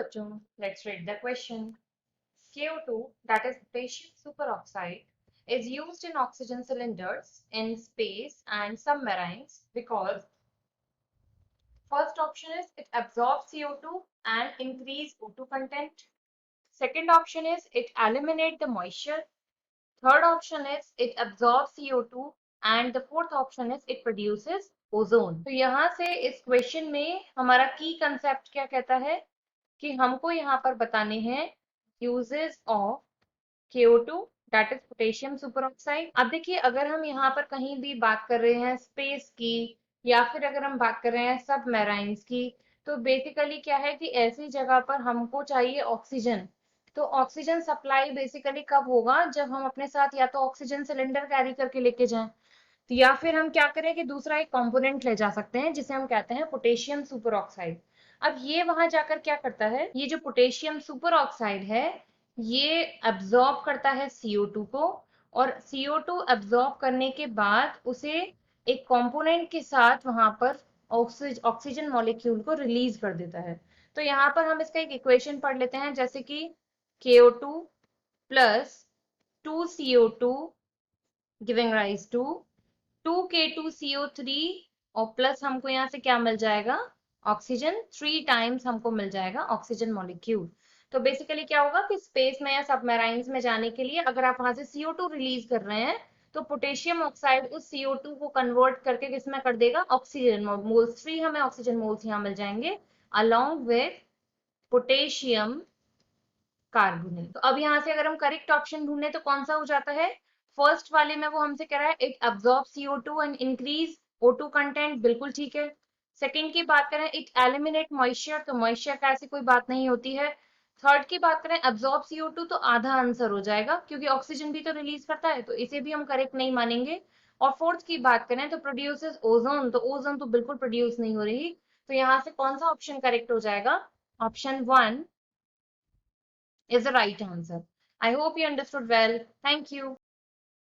बच्चों, let's read the question. CO2, that is potassium superoxide, is used in oxygen cylinders in space and submarines because first option is it absorbs CO2 and increase O2 content. Second option is it eliminate the moisture. Third option is it absorbs CO2 and the fourth option is it produces ozone. तो यहाँ से इस question में हमारा की concept क्या कहता है कि हमको यहाँ पर बताने हैं uses of CO2 that is potassium super oxide. अब देखिए, अगर हम यहाँ पर कहीं भी बात कर रहे हैं स्पेस की या फिर अगर हम बात कर रहे हैं सबमरीन्स की, तो बेसिकली क्या है कि ऐसी जगह पर हमको चाहिए ऑक्सीजन। तो ऑक्सीजन सप्लाई बेसिकली कब होगा, जब हम अपने साथ या तो ऑक्सीजन सिलेंडर कैरी करके लेके जाएं, तो या फिर हम क्या करें कि दूसरा एक कंपोनेंट ले जा सकते हैं जिसे हम कहते हैं पोटेशियम सुपर ऑक्साइड। अब ये वहां जाकर क्या करता है, ये जो पोटेशियम सुपर ऑक्साइड है ये अब्सॉर्ब करता है CO2 को, और CO2 अब्सॉर्ब करने के बाद उसे एक कंपोनेंट के साथ वहां पर ऑक्सीजन मॉलिक्यूल को रिलीज कर देता है। तो यहाँ पर हम इसका एक इक्वेशन पढ़ लेते हैं, जैसे कि KO2 plus 2CO2 giving rise to 2K2CO3 और प्लस हमको यहाँ से क्या मिल जाएगा, ऑक्सीजन। 3 टाइम्स हमको मिल जाएगा ऑक्सीजन मॉलिक्यूल। तो बेसिकली क्या होगा कि स्पेस में या सबमराइन्स में जाने के लिए अगर आप वहां से CO2 रिलीज कर रहे हैं तो पोटेशियम ऑक्साइड उस CO2 को कन्वर्ट करके किसमें कर देगा, ऑक्सीजन मोल्स। 3 हमें ऑक्सीजन मोल्स यहाँ मिल जाएंगे अलोंग विथ पोटेशियम कार्बोनेट। तो अब यहाँ से अगर हम करेक्ट ऑप्शन ढूंढे तो कौन सा हो जाता है, फर्स्ट वाले में वो हमसे कह रहा है it absorb CO2 and increase O2 content, बिल्कुल ठीक है। सेकंड की बात करें इट एलिमिनेट मॉइस्चर, तो मॉइस्चर का ऐसी कोई बात नहीं होती है। थर्ड की बात करें अब्सॉर्ब CO2, तो आधा आंसर हो जाएगा क्योंकि ऑक्सीजन भी तो रिलीज करता है, तो इसे भी हम करेक्ट नहीं मानेंगे। और फोर्थ की बात करें तो प्रोड्यूसेस ओजोन, तो ओजोन तो बिल्कुल प्रोड्यूस नहीं हो रही। तो यहाँ से कौन सा ऑप्शन करेक्ट हो जाएगा, option 1 is the right answer. I hope you understood well. Thank you.